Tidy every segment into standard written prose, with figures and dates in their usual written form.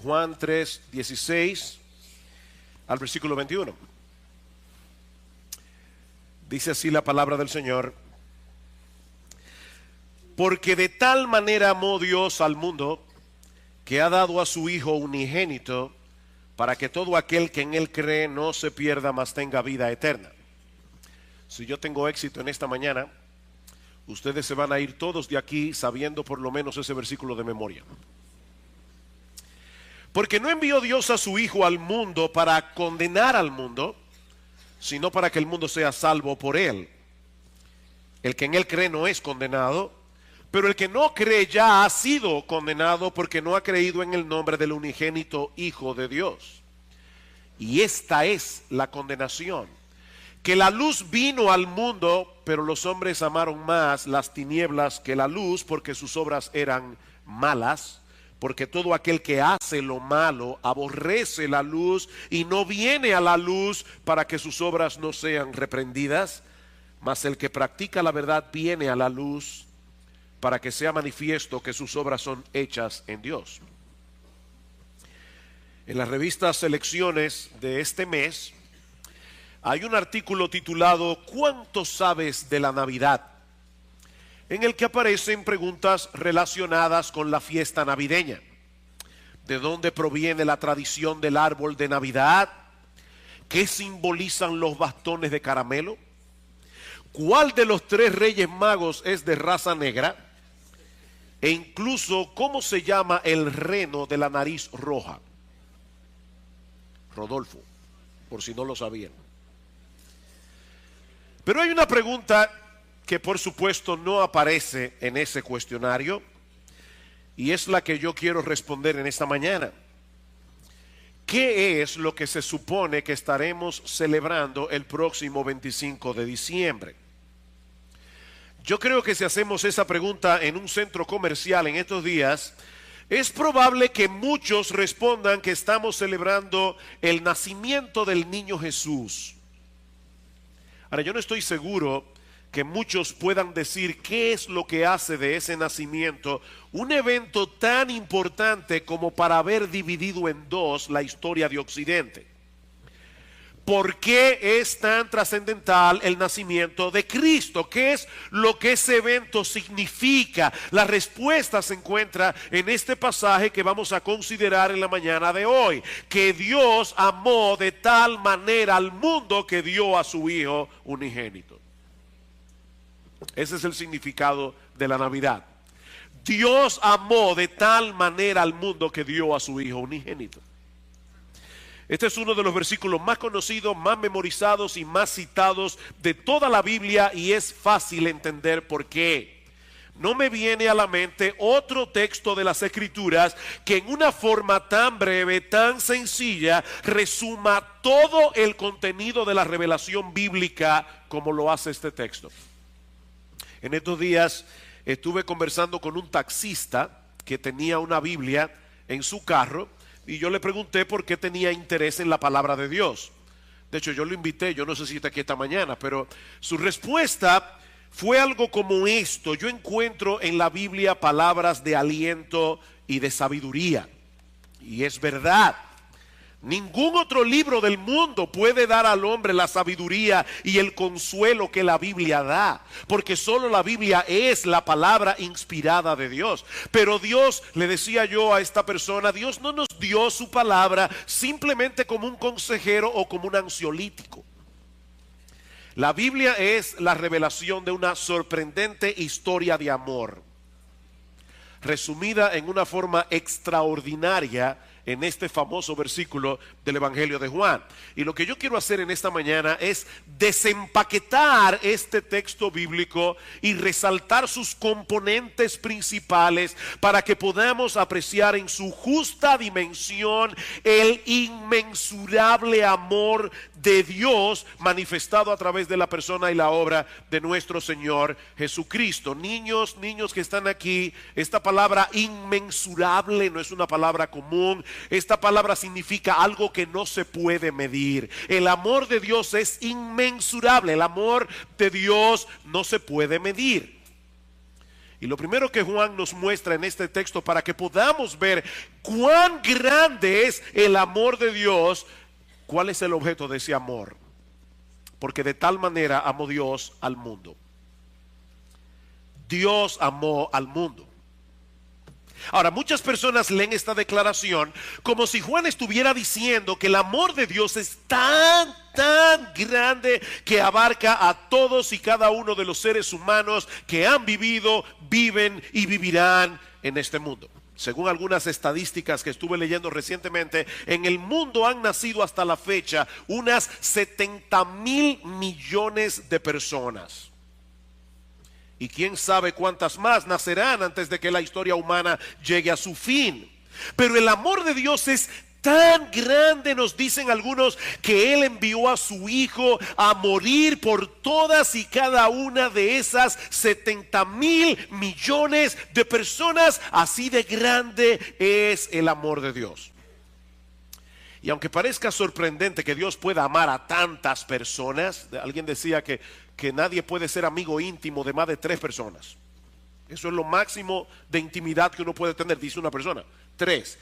Juan 3, 16 al versículo 21. Dice así la palabra del Señor: porque de tal manera amó Dios al mundo, que ha dado a su Hijo unigénito, para que todo aquel que en Él cree no se pierda, mas tenga vida eterna. Si yo tengo éxito en esta mañana, ustedes se van a ir todos de aquí sabiendo por lo menos ese versículo de memoria. Porque no envió Dios a su Hijo al mundo para condenar al mundo, sino para que el mundo sea salvo por Él. El que en Él cree no es condenado, pero el que no cree ya ha sido condenado porque no ha creído en el nombre del unigénito Hijo de Dios. Y esta es la condenación: que la luz vino al mundo, pero los hombres amaron más las tinieblas que la luz, porque sus obras eran malas. Porque todo aquel que hace lo malo aborrece la luz y no viene a la luz para que sus obras no sean reprendidas. Mas el que practica la verdad viene a la luz para que sea manifiesto que sus obras son hechas en Dios. En las revistas Selecciones de este mes hay un artículo titulado ¿Cuánto sabes de la Navidad?, en el que aparecen preguntas relacionadas con la fiesta navideña. ¿De dónde proviene la tradición del árbol de Navidad? ¿Qué simbolizan los bastones de caramelo? ¿Cuál de los 3 Reyes Magos es de raza negra? E incluso, ¿cómo se llama el reno de la nariz roja? Rodolfo, por si no lo sabían. Pero hay una pregunta que por supuesto no aparece en ese cuestionario, y es la que yo quiero responder en esta mañana. ¿Qué es lo que se supone que estaremos celebrando el próximo 25 de diciembre? Yo creo que si hacemos esa pregunta en un centro comercial en estos días, es probable que muchos respondan que estamos celebrando el nacimiento del niño Jesús. Ahora, yo no estoy seguro que muchos puedan decir qué es lo que hace de ese nacimiento un evento tan importante como para haber dividido en dos la historia de Occidente. ¿Por qué es tan trascendental el nacimiento de Cristo? ¿Qué es lo que ese evento significa? La respuesta se encuentra en este pasaje que vamos a considerar en la mañana de hoy. Que Dios amó de tal manera al mundo que dio a su Hijo unigénito. Ese es el significado de la Navidad. Dios amó de tal manera al mundo que dio a su Hijo unigénito. Este es uno de los versículos más conocidos, más memorizados y más citados de toda la Biblia, y es fácil entender por qué. No me viene a la mente otro texto de las Escrituras que en una forma tan breve, tan sencilla, resuma todo el contenido de la revelación bíblica como lo hace este texto. En estos días estuve conversando con un taxista que tenía una Biblia en su carro, y yo le pregunté por qué tenía interés en la palabra de Dios. De hecho, yo lo invité, yo no sé si está aquí esta mañana, pero su respuesta fue algo como esto: yo encuentro en la Biblia palabras de aliento y de sabiduría. Y es verdad. Ningún otro libro del mundo puede dar al hombre la sabiduría y el consuelo que la Biblia da, porque solo la Biblia es la palabra inspirada de Dios. Pero Dios, le decía yo a esta persona, Dios no nos dio su palabra simplemente como un consejero o como un ansiolítico. La Biblia es la revelación de una sorprendente historia de amor, resumida en una forma extraordinaria en este famoso versículo del Evangelio de Juan. Y lo que yo quiero hacer en esta mañana es desempaquetar este texto bíblico y resaltar sus componentes principales para que podamos apreciar en su justa dimensión el inmensurable amor de Dios manifestado a través de la persona y la obra de nuestro Señor Jesucristo. Niños que están aquí, esta palabra inmensurable no es una palabra común. Esta palabra significa algo que no se puede medir. El amor de Dios es inmensurable. El amor de Dios no se puede medir. Y lo primero que Juan nos muestra en este texto para que podamos ver cuán grande es el amor de Dios, ¿cuál es el objeto de ese amor? Porque de tal manera amó Dios al mundo. Dios amó al mundo. Ahora, muchas personas leen esta declaración como si Juan estuviera diciendo que el amor de Dios es tan grande que abarca a todos y cada uno de los seres humanos que han vivido, viven y vivirán en este mundo. Según algunas estadísticas que estuve leyendo recientemente, en el mundo han nacido hasta la fecha unas 70,000 millones de personas. Y quién sabe cuántas más nacerán antes de que la historia humana llegue a su fin. Pero el amor de Dios es tan grande, nos dicen algunos, que Él envió a su Hijo a morir por todas y cada una de esas 70,000 millones de personas. Así de grande es el amor de Dios. Y aunque parezca sorprendente que Dios pueda amar a tantas personas, alguien decía que nadie puede ser amigo íntimo de más de 3 personas. Eso es lo máximo de intimidad que uno puede tener, dice una persona. 3.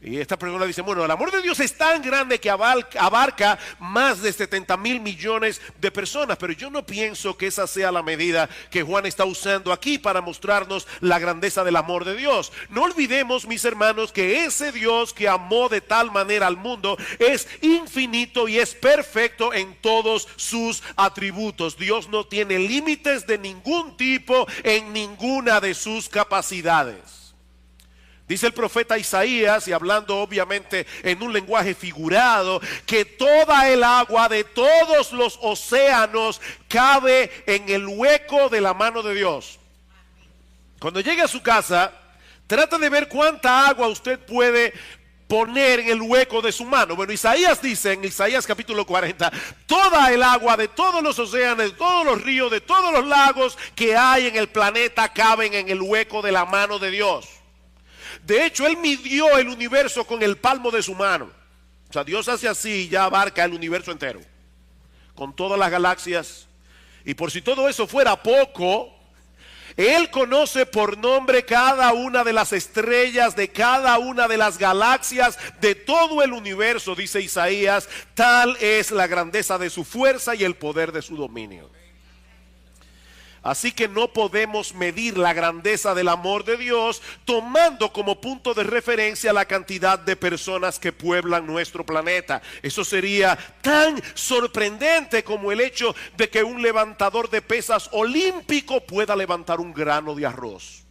Y esta persona dice, bueno, el amor de Dios es tan grande que abarca más de 70,000 millones de personas. Pero yo no pienso que esa sea la medida que Juan está usando aquí para mostrarnos la grandeza del amor de Dios. No olvidemos, mis hermanos, que ese Dios que amó de tal manera al mundo es infinito y es perfecto en todos sus atributos. Dios no tiene límites de ningún tipo en ninguna de sus capacidades. Dice el profeta Isaías, y hablando obviamente en un lenguaje figurado, que toda el agua de todos los océanos cabe en el hueco de la mano de Dios. Cuando llegue a su casa, trata de ver cuánta agua usted puede poner en el hueco de su mano. Bueno, Isaías dice en Isaías capítulo 40, toda el agua de todos los océanos, de todos los ríos, de todos los lagos que hay en el planeta caben en el hueco de la mano de Dios. De hecho, Él midió el universo con el palmo de su mano. O sea, Dios hace así y ya abarca el universo entero, con todas las galaxias. Y por si todo eso fuera poco, Él conoce por nombre cada una de las estrellas, de cada una de las galaxias, de todo el universo, dice Isaías. Tal es la grandeza de su fuerza y el poder de su dominio. Así que no podemos medir la grandeza del amor de Dios tomando como punto de referencia la cantidad de personas que pueblan nuestro planeta. Eso sería tan sorprendente como el hecho de que un levantador de pesas olímpico pueda levantar un grano de arroz.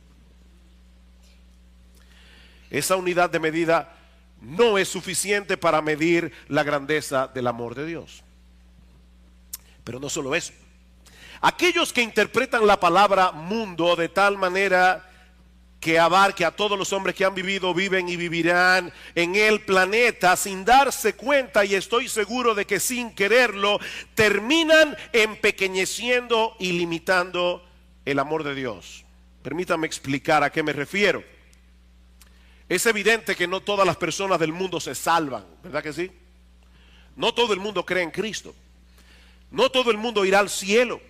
Esa unidad de medida no es suficiente para medir la grandeza del amor de Dios. Pero no solo eso. Aquellos que interpretan la palabra mundo de tal manera que abarque a todos los hombres que han vivido, viven y vivirán en el planeta sin darse cuenta, y estoy seguro de que sin quererlo, terminan empequeñeciendo y limitando el amor de Dios. Permítame explicar a qué me refiero. Es evidente que no todas las personas del mundo se salvan, ¿verdad que sí? No todo el mundo cree en Cristo. No todo el mundo irá al cielo.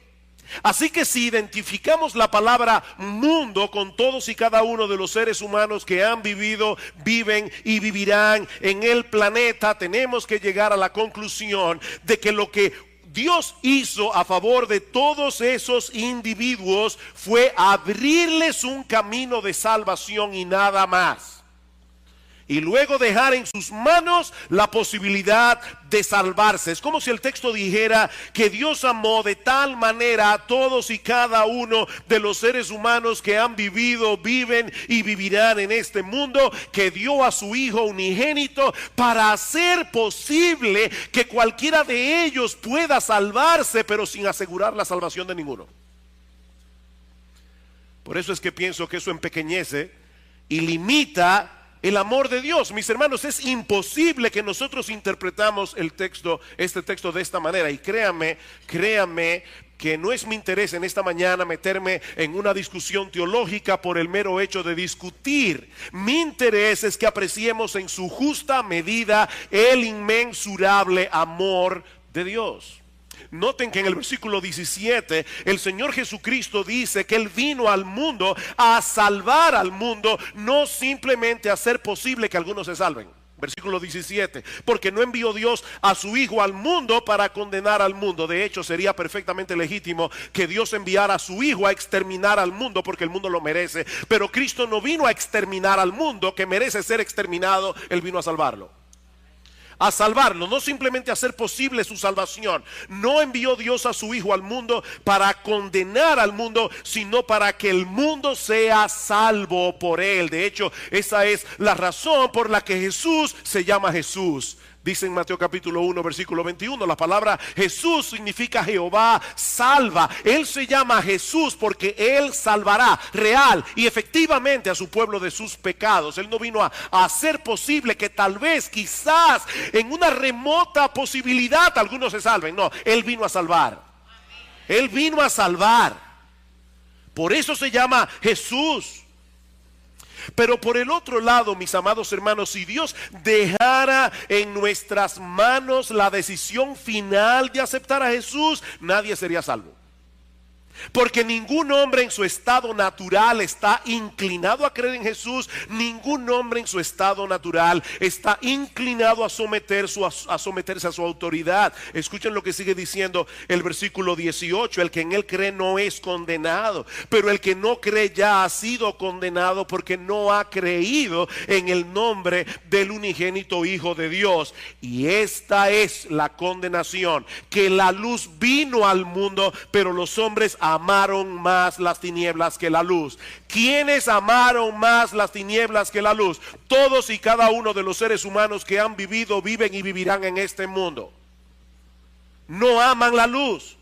Así que si identificamos la palabra mundo con todos y cada uno de los seres humanos que han vivido, viven y vivirán en el planeta, tenemos que llegar a la conclusión de que lo que Dios hizo a favor de todos esos individuos fue abrirles un camino de salvación y nada más. Y luego dejar en sus manos la posibilidad de salvarse. Es como si el texto dijera que Dios amó de tal manera a todos y cada uno de los seres humanos que han vivido, viven y vivirán en este mundo, que dio a su Hijo unigénito para hacer posible que cualquiera de ellos pueda salvarse, pero sin asegurar la salvación de ninguno. Por eso es que pienso que eso empequeñece y limita el amor de Dios. Mis hermanos, es imposible que nosotros interpretamos este texto de esta manera. Y créanme que no es mi interés en esta mañana meterme en una discusión teológica por el mero hecho de discutir. Mi interés es que apreciemos en su justa medida el inmensurable amor de Dios. Noten que en el versículo 17 el Señor Jesucristo dice que Él vino al mundo a salvar al mundo, no simplemente a hacer posible que algunos se salven. Versículo 17, porque no envió Dios a su Hijo al mundo para condenar al mundo. De hecho, sería perfectamente legítimo que Dios enviara a su Hijo a exterminar al mundo, porque el mundo lo merece. Pero Cristo no vino a exterminar al mundo, que merece ser exterminado. Él vino a salvarlo. A salvarlo, no simplemente a hacer posible su salvación. No envió Dios a su Hijo al mundo para condenar al mundo, sino para que el mundo sea salvo por Él. De hecho, esa es la razón por la que Jesús se llama Jesús. Dice en Mateo capítulo 1 versículo 21, la palabra Jesús significa Jehová salva. Él se llama Jesús porque Él salvará real y efectivamente a su pueblo de sus pecados. Él no vino a hacer posible que tal vez, quizás, en una remota posibilidad algunos se salven. No, Él vino a salvar. Él vino a salvar. Por eso se llama Jesús. Pero por el otro lado, mis amados hermanos, si Dios dejara en nuestras manos la decisión final de aceptar a Jesús, nadie sería salvo. Porque ningún hombre en su estado natural está inclinado a creer en Jesús. Ningún hombre en su estado natural está inclinado a someterse a su autoridad. Escuchen lo que sigue diciendo el versículo 18. El que en él cree no es condenado, pero el que no cree ya ha sido condenado porque no ha creído en el nombre del unigénito Hijo de Dios. Y esta es la condenación, que la luz vino al mundo, pero los hombres amaron más las tinieblas que la luz. ¿Quiénes amaron más las tinieblas que la luz? Todos y cada uno de los seres humanos que han vivido, viven y vivirán en este mundo. No aman la luz,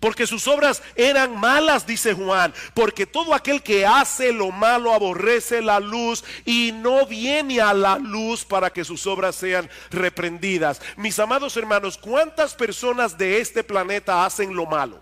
porque sus obras eran malas, dice Juan. Porque todo aquel que hace lo malo aborrece la luz y no viene a la luz para que sus obras sean reprendidas. Mis amados hermanos, ¿cuántas personas de este planeta hacen lo malo?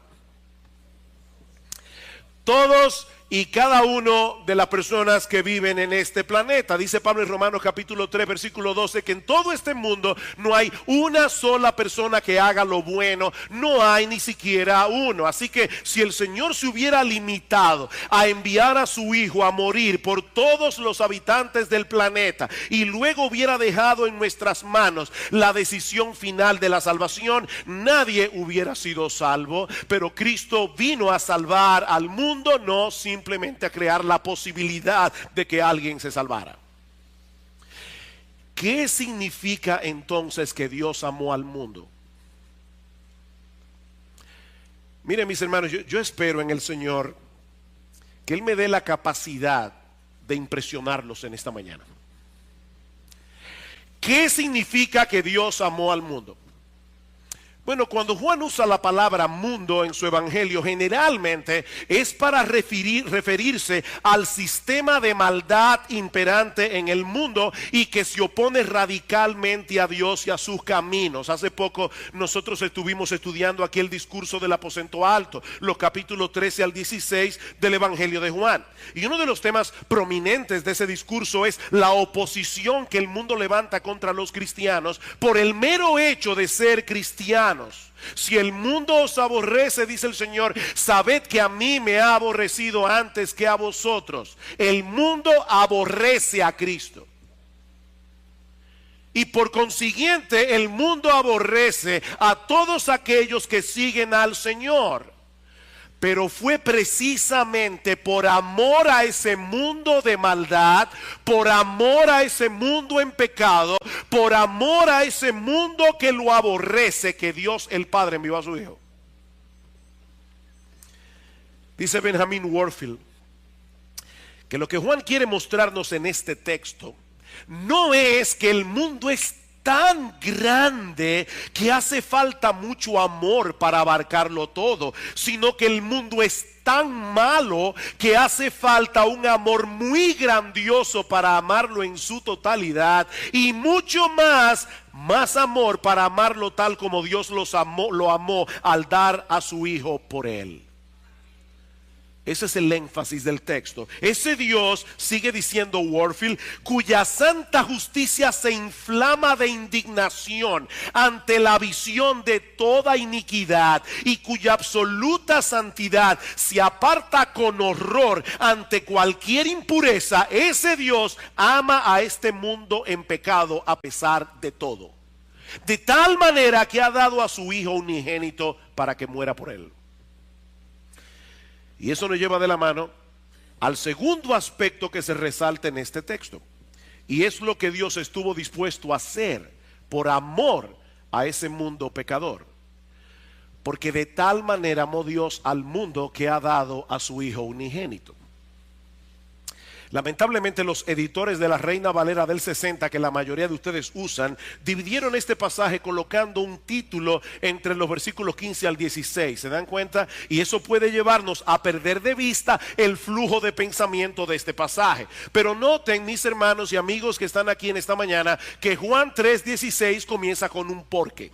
Todos y cada uno de las personas que viven en este planeta. Dice Pablo en Romanos capítulo 3 versículo 12 que en todo este mundo no hay una sola persona que haga lo bueno. No hay ni siquiera uno. Así que si el Señor se hubiera limitado a enviar a su Hijo a morir por todos los habitantes del planeta y luego hubiera dejado en nuestras manos la decisión final de la salvación, nadie hubiera sido salvo. Pero Cristo vino a salvar al mundo, no simplemente a crear la posibilidad de que alguien se salvara. ¿Qué significa entonces que Dios amó al mundo? Miren, mis hermanos, yo espero en el Señor que Él me dé la capacidad de impresionarlos en esta mañana. ¿Qué significa que Dios amó al mundo? Bueno, cuando Juan usa la palabra mundo en su evangelio, generalmente es para referirse al sistema de maldad imperante en el mundo y que se opone radicalmente a Dios y a sus caminos. Hace poco nosotros estuvimos estudiando aquí el discurso del aposento alto, los capítulos 13 al 16 del evangelio de Juan. Y uno de los temas prominentes de ese discurso es la oposición que el mundo levanta contra los cristianos por el mero hecho de ser cristianos. Si el mundo os aborrece, dice el Señor, sabed que a mí me ha aborrecido antes que a vosotros. El mundo aborrece a Cristo. Y por consiguiente el mundo aborrece a todos aquellos que siguen al Señor. Pero fue precisamente por amor a ese mundo de maldad, por amor a ese mundo en pecado, por amor a ese mundo que lo aborrece, que Dios el Padre envió a su Hijo. Dice Benjamin Warfield que lo que Juan quiere mostrarnos en este texto no es que el mundo es tan grande que hace falta mucho amor para abarcarlo todo, sino que el mundo es tan malo que hace falta un amor muy grandioso para amarlo en su totalidad y mucho más amor para amarlo tal como Dios lo amó al dar a su Hijo por él. Ese es el énfasis del texto. Ese Dios, sigue diciendo Warfield, cuya santa justicia se inflama de indignación ante la visión de toda iniquidad y cuya absoluta santidad se aparta con horror ante cualquier impureza. Ese Dios ama a este mundo en pecado a pesar de todo. De tal manera que ha dado a su Hijo unigénito para que muera por él. Y eso nos lleva de la mano al segundo aspecto que se resalta en este texto. Y es lo que Dios estuvo dispuesto a hacer por amor a ese mundo pecador. Porque de tal manera amó Dios al mundo que ha dado a su Hijo unigénito. Lamentablemente los editores de la Reina Valera del 60, que la mayoría de ustedes usan, dividieron este pasaje colocando un título entre los versículos 15 al 16. ¿Se dan cuenta? Y eso puede llevarnos a perder de vista el flujo de pensamiento de este pasaje. Pero noten, mis hermanos y amigos que están aquí en esta mañana, que Juan 3:16 comienza con un porque.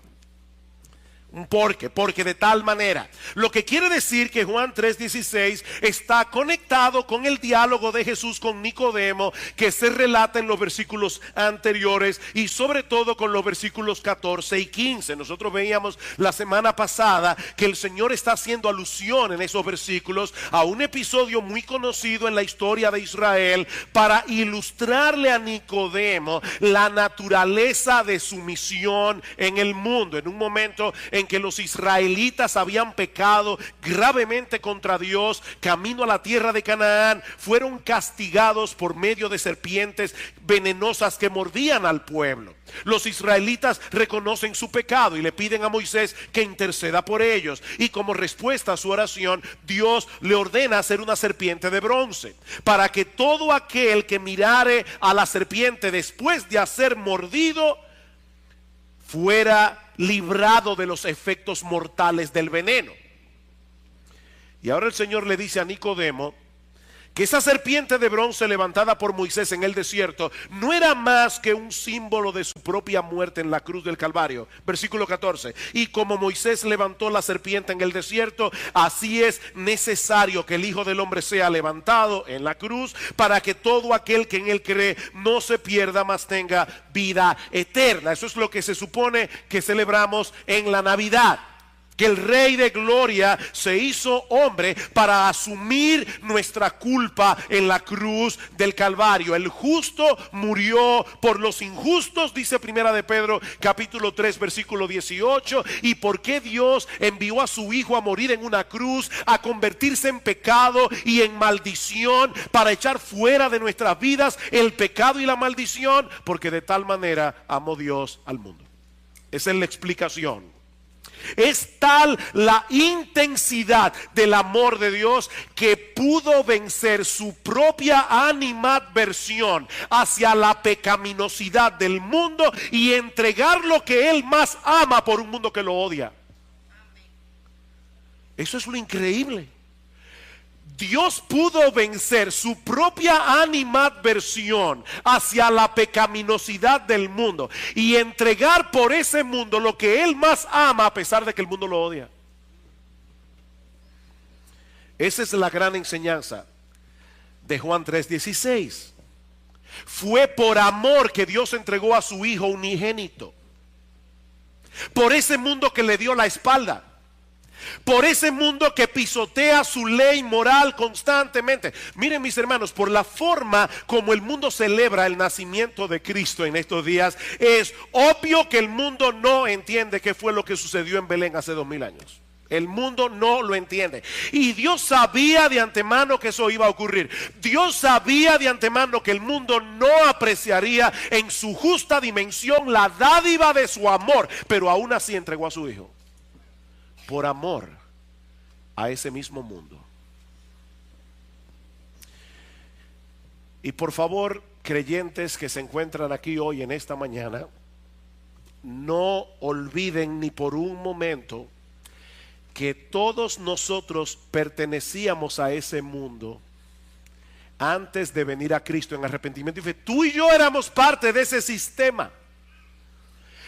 Un porque de tal manera. Lo que quiere decir que Juan 3:16 está conectado con el diálogo de Jesús con Nicodemo que se relata en los versículos anteriores y sobre todo con los versículos 14 y 15. Nosotros veíamos la semana pasada que el Señor está haciendo alusión en esos versículos a un episodio muy conocido en la historia de Israel para ilustrarle a Nicodemo la naturaleza de su misión en el mundo. En un momento en que los israelitas habían pecado gravemente contra Dios, camino a la tierra de Canaán, fueron castigados por medio de serpientes venenosas que mordían al pueblo. Los israelitas reconocen su pecado y le piden a Moisés que interceda por ellos. Y como respuesta a su oración, Dios le ordena hacer una serpiente de bronce, para que todo aquel que mirare a la serpiente después de ser mordido fuera librado de los efectos mortales del veneno. Y ahora el Señor le dice a Nicodemo que esa serpiente de bronce levantada por Moisés en el desierto no era más que un símbolo de su propia muerte en la cruz del Calvario. Versículo 14. Y como Moisés levantó la serpiente en el desierto, así es necesario que el Hijo del Hombre sea levantado en la cruz, para que todo aquel que en él cree no se pierda, mas tenga vida eterna. Eso es lo que se supone que celebramos en la Navidad. Que el Rey de Gloria se hizo hombre para asumir nuestra culpa en la cruz del Calvario. El justo murió por los injustos, dice Primera de Pedro capítulo 3 versículo 18. ¿Y por qué Dios envió a su Hijo a morir en una cruz, a convertirse en pecado y en maldición, para echar fuera de nuestras vidas el pecado y la maldición? Porque de tal manera amó Dios al mundo. Esa es la explicación. Es tal la intensidad del amor de Dios que pudo vencer su propia animadversión hacia la pecaminosidad del mundo y entregar lo que Él más ama por un mundo que lo odia. Eso es lo increíble. Dios pudo vencer su propia animadversión hacia la pecaminosidad del mundo y entregar por ese mundo lo que Él más ama a pesar de que el mundo lo odia. Esa es la gran enseñanza de Juan 3:16. Fue por amor que Dios entregó a su Hijo unigénito. Por ese mundo que le dio la espalda. Por ese mundo que pisotea su ley moral constantemente. Miren, mis hermanos, por la forma como el mundo celebra el nacimiento de Cristo en estos días, es obvio que el mundo no entiende qué fue lo que sucedió en Belén hace 2000 años. El mundo no lo entiende. Y Dios sabía de antemano que eso iba a ocurrir. Dios sabía de antemano que el mundo no apreciaría en su justa dimensión la dádiva de su amor, pero aún así entregó a su Hijo. Por amor a ese mismo mundo. Y por favor, creyentes que se encuentran aquí hoy en esta mañana, no olviden ni por un momento que todos nosotros pertenecíamos a ese mundo antes de venir a Cristo en arrepentimiento y fe. Tú y yo éramos parte de ese sistema.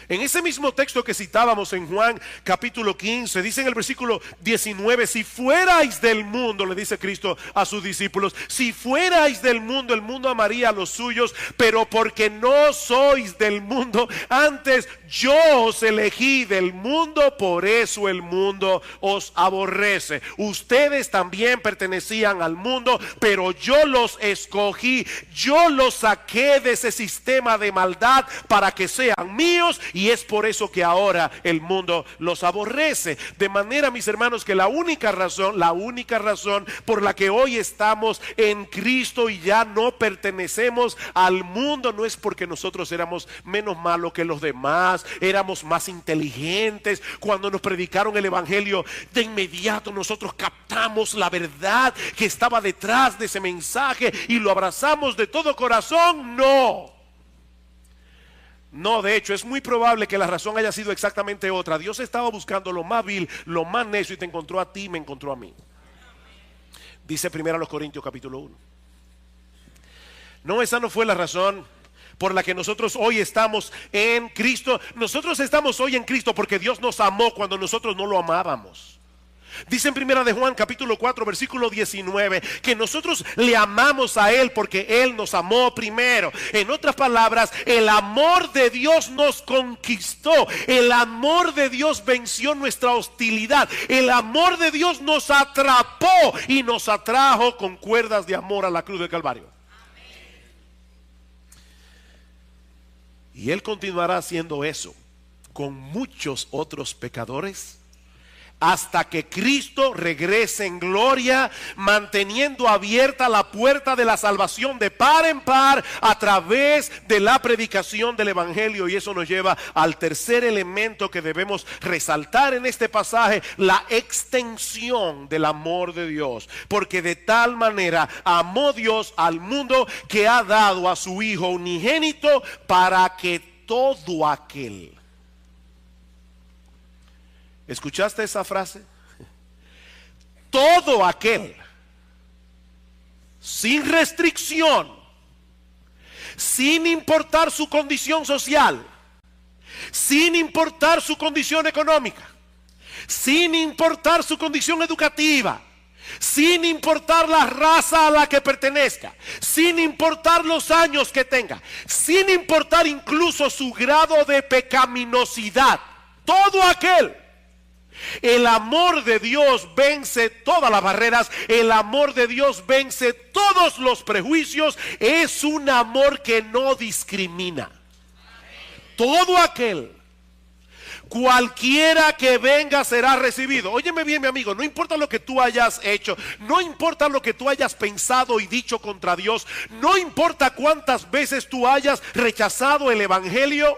En ese mismo texto que citábamos en Juan capítulo 15, dice en el versículo 19, si fuerais del mundo, le dice Cristo a sus discípulos, si fuerais del mundo, el mundo amaría a los suyos, pero porque no sois del mundo, antes yo os elegí del mundo, por eso el mundo os aborrece. Ustedes también pertenecían al mundo, pero yo los escogí, yo los saqué de ese sistema de maldad para que sean míos, y es por eso que ahora el mundo los aborrece. De manera, mis hermanos, que la única razón por la que hoy estamos en Cristo y ya no pertenecemos al mundo no es porque nosotros éramos menos malos que los demás, éramos más inteligentes. Cuando nos predicaron el evangelio, de inmediato nosotros captamos la verdad que estaba detrás de ese mensaje y lo abrazamos de todo corazón. No, de hecho es muy probable que la razón haya sido exactamente otra. Dios estaba buscando lo más vil, lo más necio, y te encontró a ti y me encontró a mí. Dice 1 Corintios capítulo 1. No, esa no fue la razón por la que nosotros hoy estamos en Cristo. Nosotros estamos hoy en Cristo porque Dios nos amó cuando nosotros no lo amábamos. Dice en 1 de Juan capítulo 4 versículo 19 que nosotros le amamos a Él porque Él nos amó primero. En otras palabras, el amor de Dios nos conquistó. El amor de Dios venció nuestra hostilidad. El amor de Dios nos atrapó y nos atrajo con cuerdas de amor a la cruz del Calvario. Y Él continuará haciendo eso con muchos otros pecadores hasta que Cristo regrese en gloria, manteniendo abierta la puerta de la salvación de par en par a través de la predicación del evangelio. Y eso nos lleva al tercer elemento que debemos resaltar en este pasaje: la extensión del amor de Dios. Porque de tal manera amó Dios al mundo que ha dado a su Hijo unigénito para que todo aquel... ¿Escuchaste esa frase? Todo aquel, sin restricción, sin importar su condición social, sin importar su condición económica, sin importar su condición educativa, sin importar la raza a la que pertenezca, sin importar los años que tenga, sin importar incluso su grado de pecaminosidad, todo aquel. El amor de Dios vence todas las barreras. El amor de Dios vence todos los prejuicios. Es un amor que no discrimina. Todo aquel, cualquiera que venga será recibido. Óyeme bien, mi amigo, no importa lo que tú hayas hecho, no importa lo que tú hayas pensado y dicho contra Dios, no importa cuántas veces tú hayas rechazado el evangelio,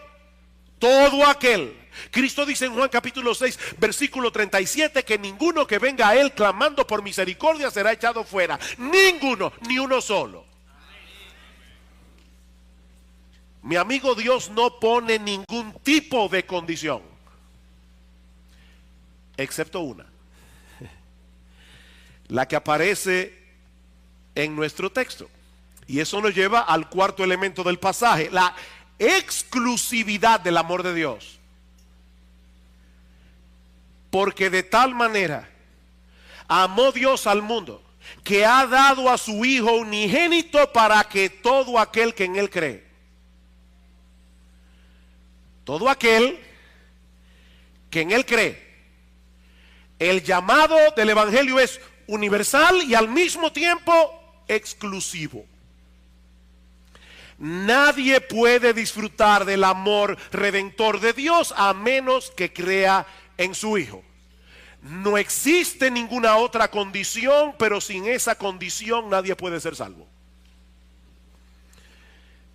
todo aquel. Cristo dice en Juan capítulo 6 versículo 37 que ninguno que venga a Él clamando por misericordia será echado fuera. Ninguno, ni uno solo. Mi amigo, Dios no pone ningún tipo de condición, excepto una, la que aparece en nuestro texto. Y eso nos lleva al cuarto elemento del pasaje: la exclusividad del amor de Dios. Porque de tal manera amó Dios al mundo que ha dado a su Hijo unigénito para que todo aquel que en Él cree, todo aquel que en Él cree. El llamado del evangelio es universal y al mismo tiempo exclusivo. Nadie puede disfrutar del amor redentor de Dios a menos que crea en su Hijo. No existe ninguna otra condición, pero sin esa condición nadie puede ser salvo.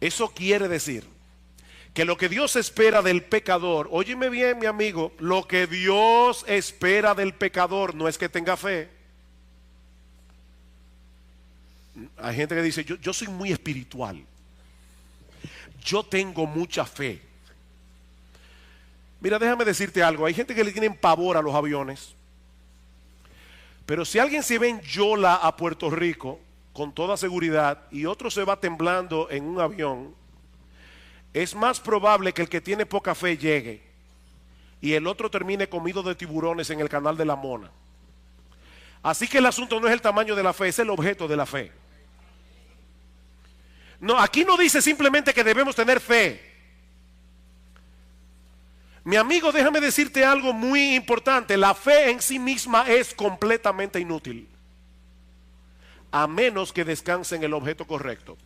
Eso quiere decir que lo que Dios espera del pecador, óyeme bien, mi amigo, lo que Dios espera del pecador no es que tenga fe. Hay gente que dice, yo soy muy espiritual, yo tengo mucha fe. Mira, déjame decirte algo. Hay gente que le tienen pavor a los aviones. Pero si alguien se va en Yola a Puerto Rico, con toda seguridad, y otro se va temblando en un avión, es más probable que el que tiene poca fe llegue y el otro termine comido de tiburones en el canal de la Mona. Así que el asunto no es el tamaño de la fe, es el objeto de la fe. No, aquí no dice simplemente que debemos tener fe. Mi amigo, déjame decirte algo muy importante. La fe en sí misma es completamente inútil, a menos que descanse en el objeto correcto.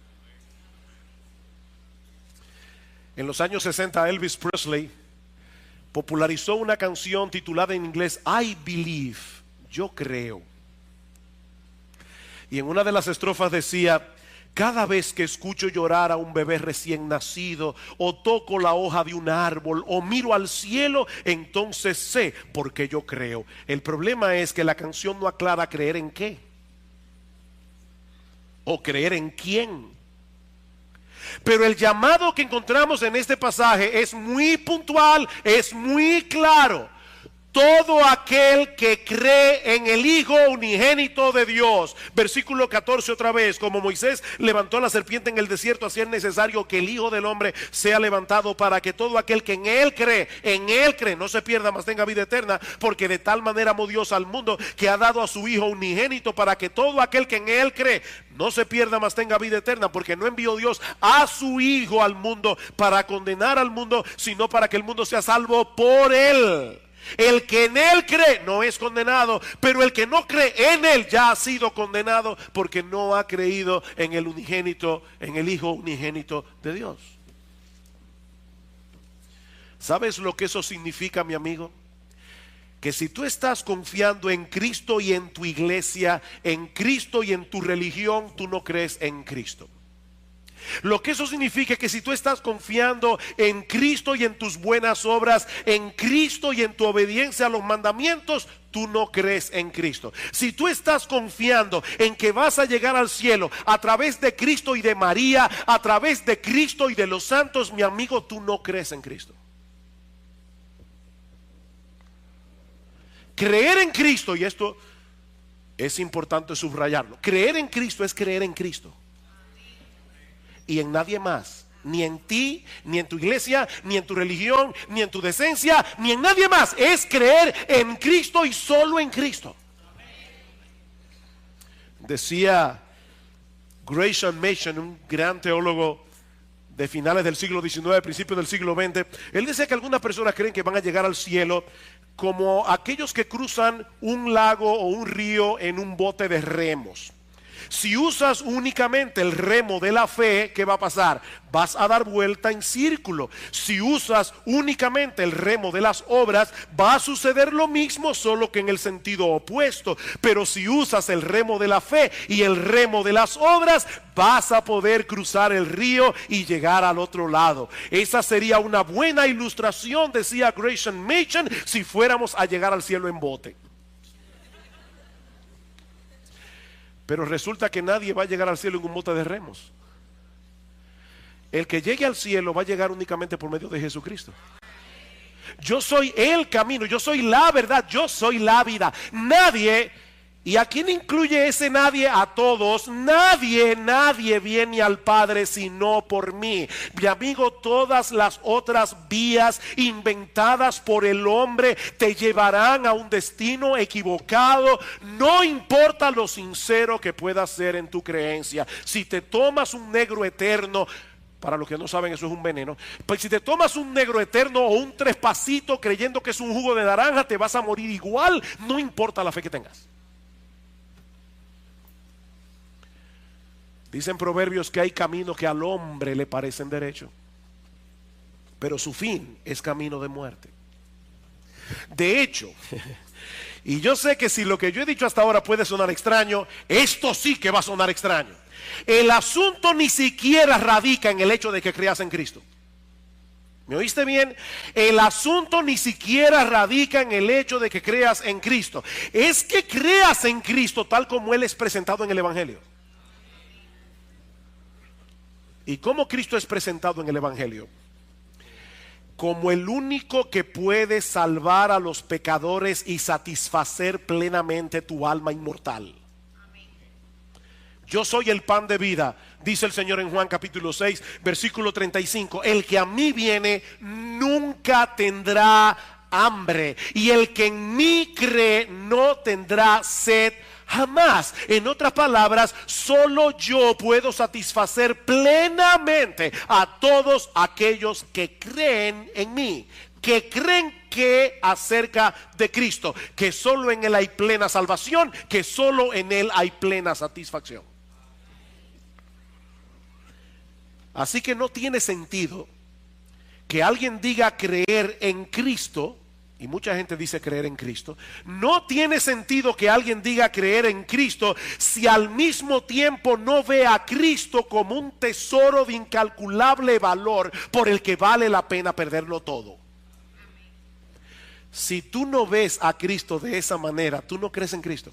En los años 60, Elvis Presley popularizó una canción titulada en inglés I Believe, yo creo. Y en una de las estrofas decía: cada vez que escucho llorar a un bebé recién nacido, o toco la hoja de un árbol, o miro al cielo, entonces sé porque yo creo. El problema es que la canción no aclara creer en qué, o creer en quién. Pero el llamado que encontramos en este pasaje es muy puntual, es muy claro. Todo aquel que cree en el Hijo unigénito de Dios. Versículo 14 otra vez: como Moisés levantó a la serpiente en el desierto, así es necesario que el Hijo del Hombre sea levantado, para que todo aquel que en Él cree, no se pierda, mas tenga vida eterna. Porque de tal manera amó Dios al mundo, que ha dado a su Hijo unigénito, para que todo aquel que en Él cree no se pierda, mas tenga vida eterna. Porque no envió Dios a su Hijo al mundo para condenar al mundo, sino para que el mundo sea salvo por Él. El que en Él cree no es condenado, pero el que no cree en Él ya ha sido condenado, porque no ha creído en el unigénito, en el Hijo unigénito de Dios. ¿Sabes lo que eso significa, mi amigo? Que si tú estás confiando en Cristo y en tu iglesia, en Cristo y en tu religión, tú no crees en Cristo. Lo que eso significa es que si tú estás confiando en Cristo y en tus buenas obras, en Cristo y en tu obediencia a los mandamientos, tú no crees en Cristo. Si tú estás confiando en que vas a llegar al cielo a través de Cristo y de María, a través de Cristo y de los santos, mi amigo, tú no crees en Cristo. Creer en Cristo, y esto es importante subrayarlo, creer en Cristo es creer en Cristo y en nadie más. Ni en ti, ni en tu iglesia, ni en tu religión, ni en tu decencia, ni en nadie más. Es creer en Cristo y solo en Cristo. Decía Gresham Machen, un gran teólogo de finales del siglo XIX, principios del siglo XX. Él decía que algunas personas creen que van a llegar al cielo como aquellos que cruzan un lago o un río en un bote de remos. Si usas únicamente el remo de la fe, ¿qué va a pasar? Vas a dar vuelta en círculo. Si usas únicamente el remo de las obras, va a suceder lo mismo, solo que en el sentido opuesto. Pero si usas el remo de la fe y el remo de las obras, vas a poder cruzar el río y llegar al otro lado. Esa sería una buena ilustración, decía Gresham Machen, si fuéramos a llegar al cielo en bote. Pero resulta que nadie va a llegar al cielo en un bote de remos. El que llegue al cielo va a llegar únicamente por medio de Jesucristo. Yo soy el camino, yo soy la verdad, yo soy la vida. Nadie, ¿y a quién incluye ese nadie? A todos. Nadie viene al Padre sino por mí. Mi amigo, todas las otras vías inventadas por el hombre te llevarán a un destino equivocado. No importa lo sincero que puedas ser en tu creencia. Si te tomas un negro eterno, para los que no saben, eso es un veneno. Pues si te tomas un negro eterno o un trespasito creyendo que es un jugo de naranja, te vas a morir igual, no importa la fe que tengas. Dicen Proverbios que hay caminos que al hombre le parecen derechos, pero su fin es camino de muerte. De hecho, y yo sé que si lo que yo he dicho hasta ahora puede sonar extraño, esto sí que va a sonar extraño. El asunto ni siquiera radica en el hecho de que creas en Cristo. ¿Me oíste bien? El asunto ni siquiera radica en el hecho de que creas en Cristo. Es que creas en Cristo tal como Él es presentado en el Evangelio. ¿Y cómo Cristo es presentado en el Evangelio? Como el único que puede salvar a los pecadores y satisfacer plenamente tu alma inmortal. Yo soy el pan de vida, dice el Señor en Juan capítulo 6, versículo 35. El que a mí viene nunca tendrá hambre, y el que en mí cree no tendrá sed jamás. En otras palabras, solo yo puedo satisfacer plenamente a todos aquellos que creen en mí, que creen que acerca de Cristo, que solo en Él hay plena salvación, que solo en Él hay plena satisfacción. Así que no tiene sentido que alguien diga creer en Cristo, y mucha gente dice creer en Cristo. No tiene sentido que alguien diga creer en Cristo si al mismo tiempo no ve a Cristo como un tesoro de incalculable valor por el que vale la pena perderlo todo. Si tú no ves a Cristo de esa manera, tú no crees en Cristo.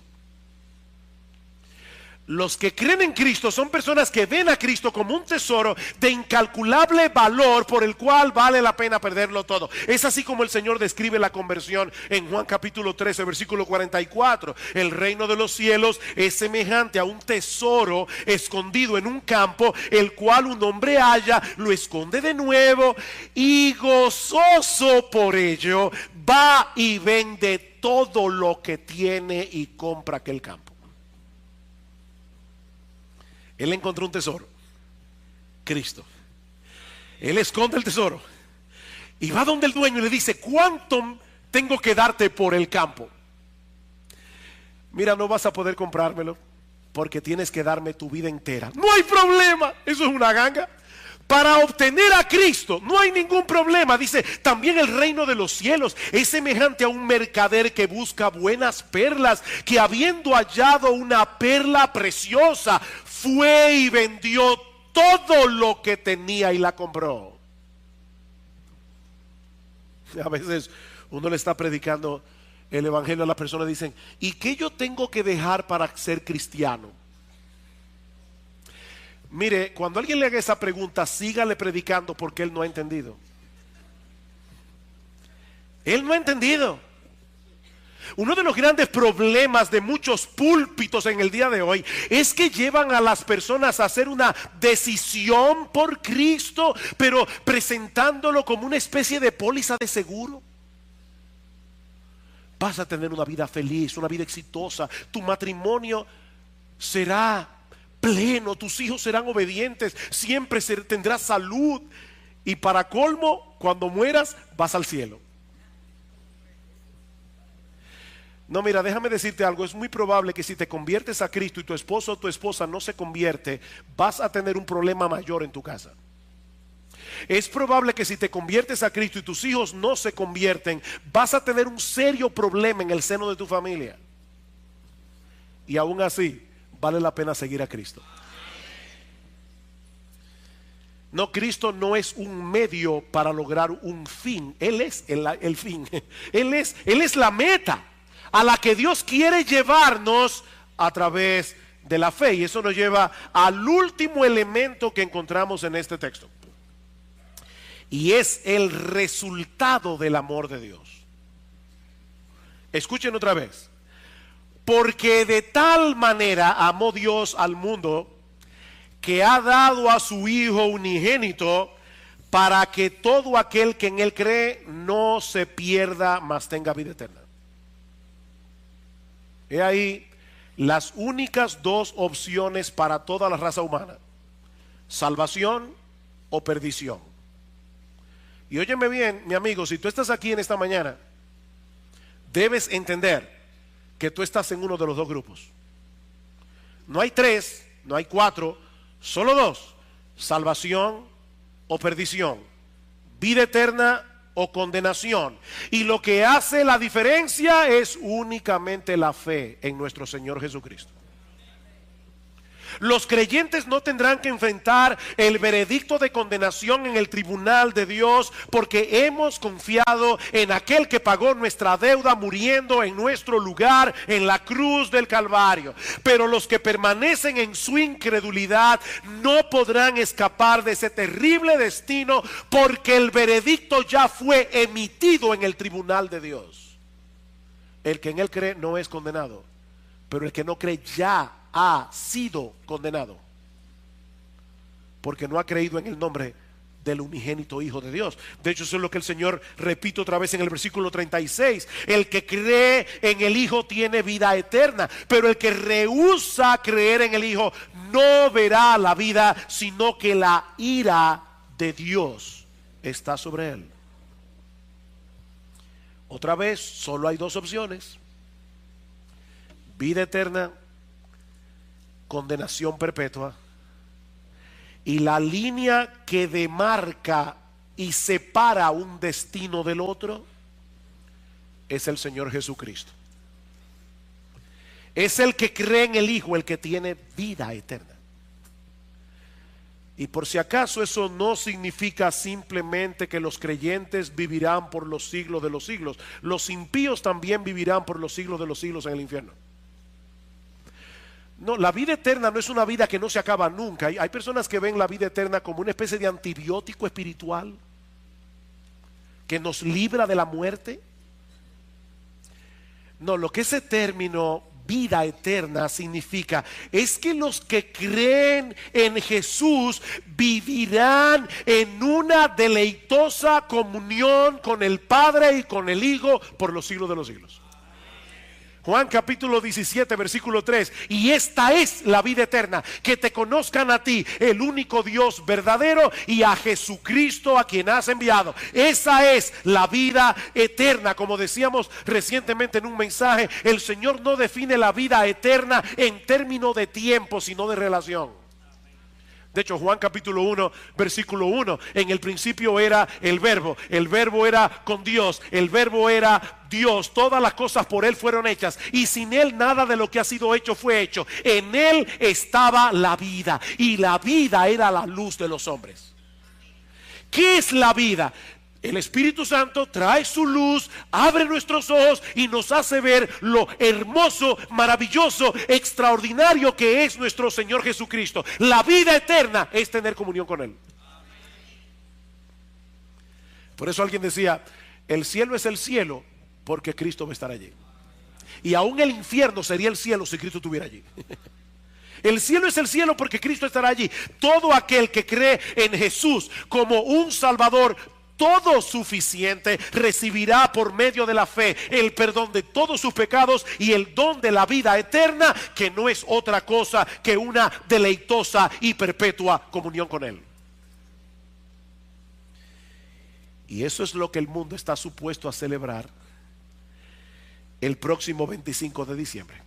Los que creen en Cristo son personas que ven a Cristo como un tesoro de incalculable valor por el cual vale la pena perderlo todo. Es así como el Señor describe la conversión en Juan capítulo 13, versículo 44. El reino de los cielos es semejante a un tesoro escondido en un campo, el cual un hombre halla, lo esconde de nuevo y gozoso por ello va y vende todo lo que tiene y compra aquel campo. Él encontró un tesoro, Cristo. Él esconde el tesoro y va donde el dueño y le dice: ¿cuánto tengo que darte por el campo? Mira, no vas a poder comprármelo porque tienes que darme tu vida entera. No hay problema, eso es una ganga. Para obtener a Cristo no hay ningún problema. Dice, también el reino de los cielos es semejante a un mercader que busca buenas perlas, que habiendo hallado una perla preciosa, fue y vendió todo lo que tenía y la compró. A veces uno le está predicando el evangelio a las personas y dicen: ¿y qué yo tengo que dejar para ser cristiano? Mire, cuando alguien le haga esa pregunta, sígale predicando, porque él no ha entendido. Él no ha entendido. Uno de los grandes problemas de muchos púlpitos en el día de hoy es que llevan a las personas a hacer una decisión por Cristo, pero presentándolo como una especie de póliza de seguro. Vas a tener una vida feliz, una vida exitosa, tu matrimonio será pleno, tus hijos serán obedientes, siempre tendrás salud, y para colmo, cuando mueras vas al cielo. No, mira, déjame decirte algo. Es muy probable que si te conviertes a Cristo y tu esposo o tu esposa no se convierte, vas a tener un problema mayor en tu casa. Es probable que si te conviertes a Cristo y tus hijos no se convierten, vas a tener un serio problema en el seno de tu familia. Y aún así vale la pena seguir a Cristo. No, Cristo no es un medio para lograr un fin. Él es el fin. Él es la meta a la que Dios quiere llevarnos a través de la fe. Y eso nos lleva al último elemento que encontramos en este texto, y es el resultado del amor de Dios. Escuchen otra vez. Porque de tal manera amó Dios al mundo, que ha dado a su Hijo unigénito, para que todo aquel que en Él cree no se pierda, mas tenga vida eterna. He ahí las únicas dos opciones para toda la raza humana: salvación o perdición. Y óyeme bien, mi amigo, si tú estás aquí en esta mañana, debes entender que tú estás en uno de los dos grupos. No hay tres, no hay cuatro, solo dos: salvación o perdición, vida eterna o condenación. Y lo que hace la diferencia es únicamente la fe en nuestro Señor Jesucristo. Los creyentes no tendrán que enfrentar el veredicto de condenación en el tribunal de Dios, porque hemos confiado en aquel que pagó nuestra deuda muriendo en nuestro lugar en la cruz del Calvario. Pero los que permanecen en su incredulidad no podrán escapar de ese terrible destino, porque el veredicto ya fue emitido en el tribunal de Dios. El que en Él cree no es condenado, pero el que no cree ya ha sido condenado, porque no ha creído en el nombre del unigénito Hijo de Dios. De hecho, eso es lo que el Señor repite otra vez en el versículo 36. El que cree en el Hijo tiene vida eterna, pero el que rehúsa creer en el Hijo no verá la vida, sino que la ira de Dios está sobre él. Otra vez, solo hay dos opciones: vida eterna, condenación perpetua. Y la línea que demarca y separa un destino del otro es el Señor Jesucristo. Es el que cree en el Hijo, el que tiene vida eterna. Y por si acaso, eso no significa simplemente que los creyentes vivirán por los siglos de los siglos. Los impíos también vivirán por los siglos de los siglos en el infierno. No, la vida eterna no es una vida que no se acaba nunca. Hay personas que ven la vida eterna como una especie de antibiótico espiritual que nos libra de la muerte. No, lo que ese término vida eterna significa es que los que creen en Jesús vivirán en una deleitosa comunión con el Padre y con el Hijo por los siglos de los siglos. Juan capítulo 17 versículo 3: y esta es la vida eterna, que te conozcan a ti, el único Dios verdadero, y a Jesucristo a quien has enviado. Esa es la vida eterna. Como decíamos recientemente en un mensaje, el Señor no define la vida eterna en términos de tiempo, sino de relación. De hecho, Juan capítulo 1 versículo 1: en el principio era el verbo era con Dios, el verbo era Dios, todas las cosas por él fueron hechas, y sin él nada de lo que ha sido hecho fue hecho. En él estaba la vida, y la vida era la luz de los hombres. ¿Qué es la vida? El Espíritu Santo trae su luz, abre nuestros ojos y nos hace ver lo hermoso, maravilloso, extraordinario que es nuestro Señor Jesucristo. La vida eterna es tener comunión con Él. Por eso alguien decía: el cielo es el cielo porque Cristo va a estar allí. Y aún el infierno sería el cielo si Cristo estuviera allí. El cielo es el cielo porque Cristo estará allí. Todo aquel que cree en Jesús como un Salvador todo suficiente recibirá por medio de la fe el perdón de todos sus pecados y el don de la vida eterna, que no es otra cosa que una deleitosa y perpetua comunión con Él. Y eso es lo que el mundo está supuesto a celebrar el próximo 25 de diciembre.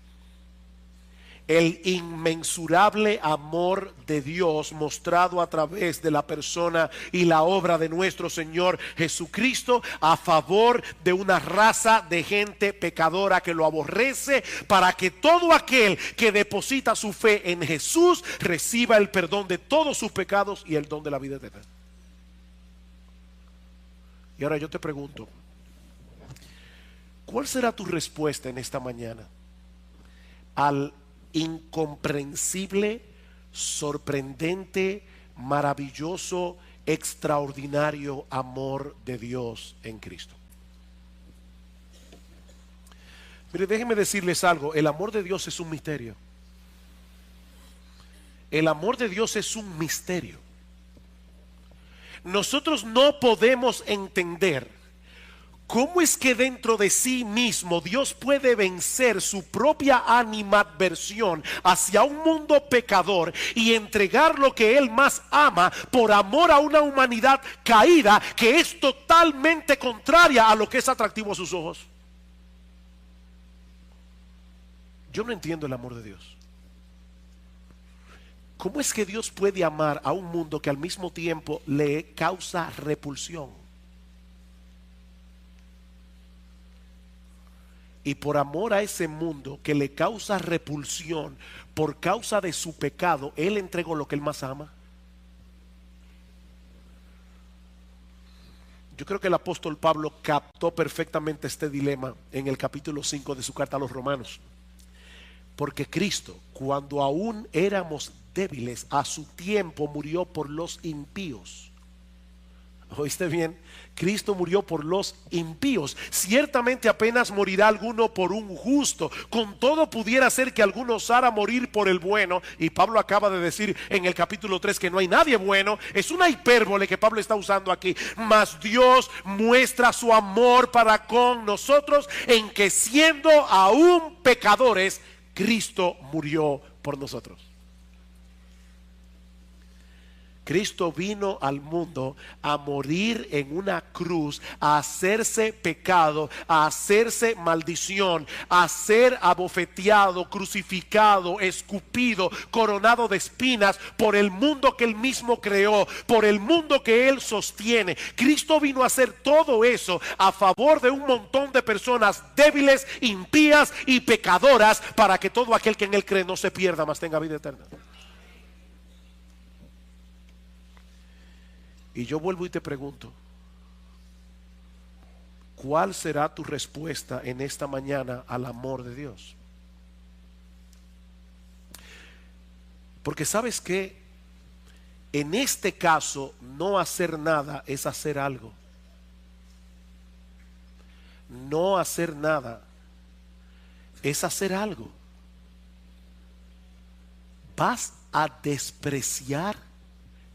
El inmensurable amor de Dios mostrado a través de la persona y la obra de nuestro Señor Jesucristo a favor de una raza de gente pecadora que lo aborrece, para que todo aquel que deposita su fe en Jesús reciba el perdón de todos sus pecados y el don de la vida eterna. Y ahora yo te pregunto, ¿cuál será tu respuesta en esta mañana al incomprensible, sorprendente, maravilloso, extraordinario amor de Dios en Cristo? Mire, déjenme decirles algo: el amor de Dios es un misterio. El amor de Dios es un misterio. Nosotros no podemos entender ¿cómo es que dentro de sí mismo Dios puede vencer su propia animadversión hacia un mundo pecador y entregar lo que Él más ama por amor a una humanidad caída que es totalmente contraria a lo que es atractivo a sus ojos? Yo no entiendo el amor de Dios. ¿Cómo es que Dios puede amar a un mundo que al mismo tiempo le causa repulsión? Y por amor a ese mundo que le causa repulsión por causa de su pecado, Él entregó lo que Él más ama. Yo creo que el apóstol Pablo captó perfectamente este dilema en el capítulo 5 de su carta a los Romanos. Porque Cristo, cuando aún éramos débiles, a su tiempo murió por los impíos. ¿Oíste bien? Cristo murió por los impíos. Ciertamente apenas morirá alguno por un justo. Con todo pudiera ser que alguno osara morir por el bueno. Y Pablo acaba de decir en el capítulo 3 que no hay nadie bueno. Es una hipérbole que Pablo está usando aquí. Mas Dios muestra su amor para con nosotros en que siendo aún pecadores, Cristo murió por nosotros. Cristo vino al mundo a morir en una cruz, a hacerse pecado, a hacerse maldición, a ser abofeteado, crucificado, escupido, coronado de espinas por el mundo que Él mismo creó, por el mundo que Él sostiene. Cristo vino a hacer todo eso a favor de un montón de personas débiles, impías y pecadoras, para que todo aquel que en Él cree no se pierda, mas tenga vida eterna. Y yo vuelvo y te pregunto, ¿cuál será tu respuesta en esta mañana al amor de Dios? Porque sabes que en este caso no hacer nada es hacer algo. No hacer nada es hacer algo. ¿Vas a despreciar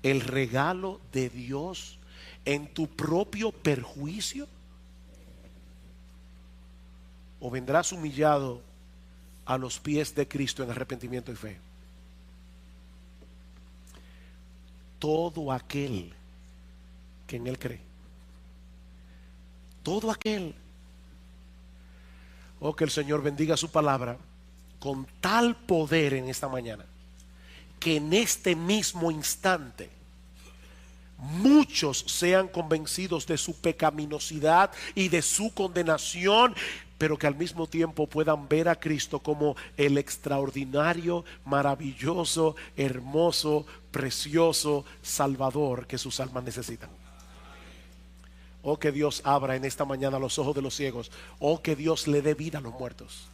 el regalo de Dios en tu propio perjuicio? ¿O vendrás humillado a los pies de Cristo en arrepentimiento y fe? Todo aquel que en Él cree, todo aquel, que el Señor bendiga su palabra con tal poder en esta mañana, que en este mismo instante muchos sean convencidos de su pecaminosidad y de su condenación, pero que al mismo tiempo puedan ver a Cristo como el extraordinario, maravilloso, hermoso, precioso Salvador que sus almas necesitan. Oh, que Dios abra en esta mañana los ojos de los ciegos. Oh, que Dios le dé vida a los muertos.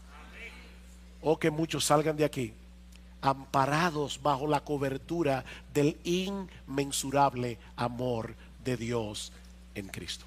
Oh, que muchos salgan de aquí amparados bajo la cobertura del inmensurable amor de Dios en Cristo.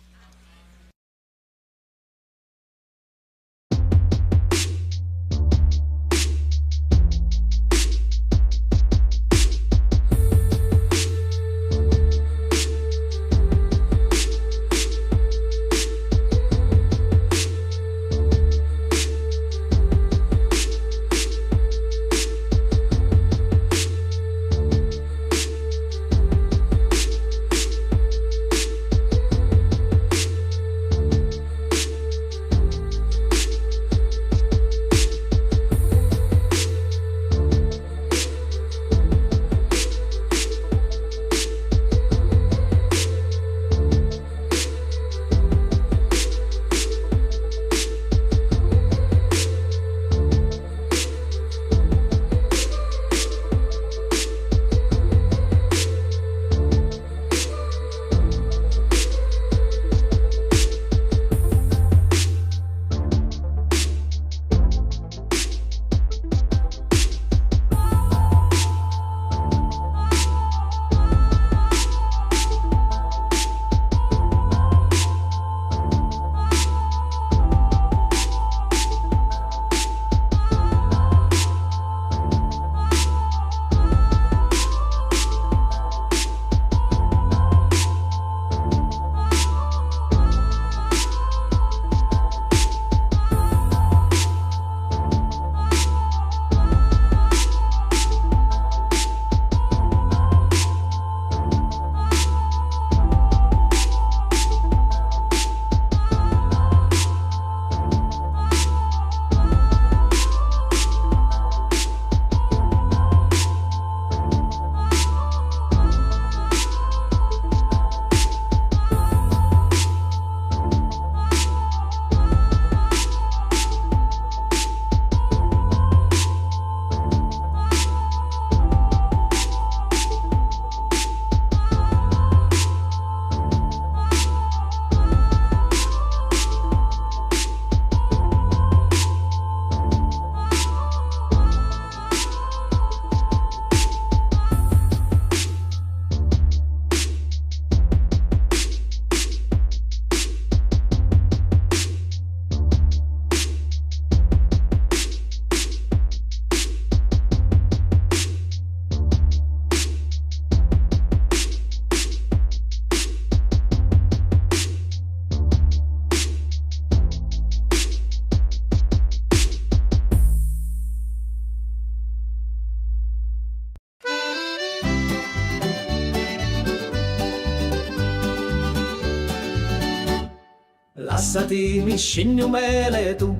Lassati mi scegli mele tu,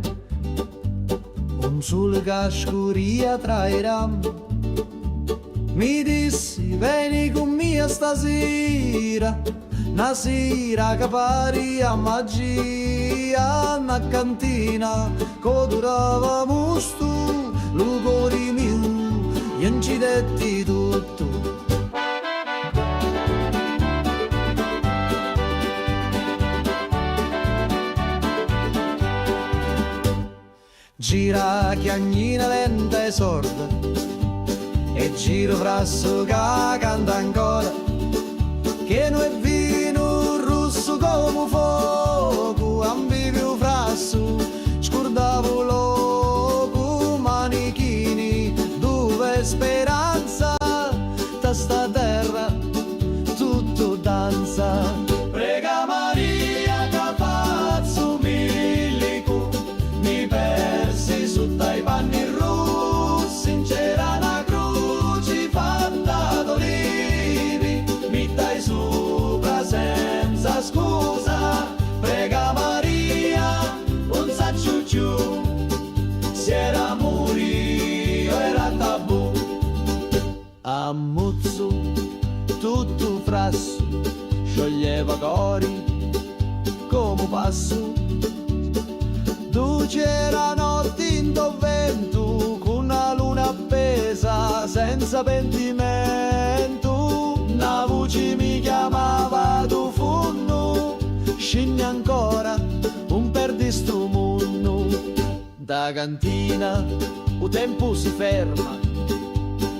un sole che scuria tra i rami. Mi dissi vieni con me stasera, una sera che pari a magia, una cantina che durava musto, lo cuore mio, gli incidetti tutto. Gira chiagnina lenta e sorda, e giro frasso che canta ancora, che non è vino rosso come fuoco, ambivio frasso, scordavo loco, manichini, dove speranza, da sta terra tutto danza. Prega Maria che faccio milico, mi persi sotto i panni rossi, c'era una croce fatta d'olivi, mi dai sopra senza scusa. Prega Maria, non sa ciucciù, se era morio era tabù. Ammuzzo tutto frasso, scioglieva cori come passo. Tu c'era notte in vento, con una luna appesa senza pentimento. Una voce mi chiamava tu funno, scendi ancora un perdi sto mondo. Da cantina il tempo si ferma,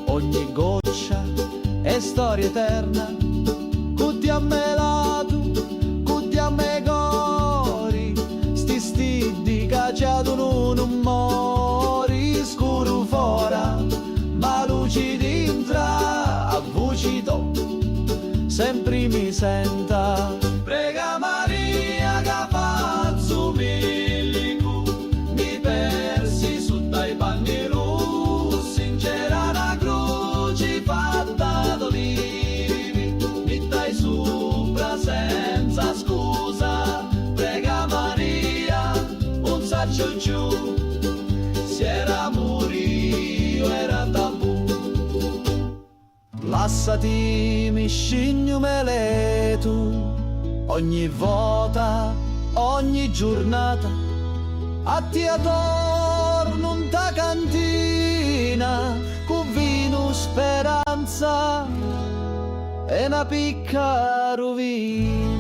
ogni goccia è storia eterna. Cutti a me lato, cutti a me cori, sti stiddi cacciato non mori. Scuro fora, ma luci dintra, a voci do, sempre mi senta. Prega Maria che faccio milico, mi persi sotto i panni rossi, c'era una croce fatta d'olivi, mi dai sopra senza scusa. Prega Maria, un saccio giù, se era morio era tabù. Lassati mi scegli mele tu, ogni volta, ogni giornata, a ti attorno in ta cantina, con vino speranza e una picca rovina.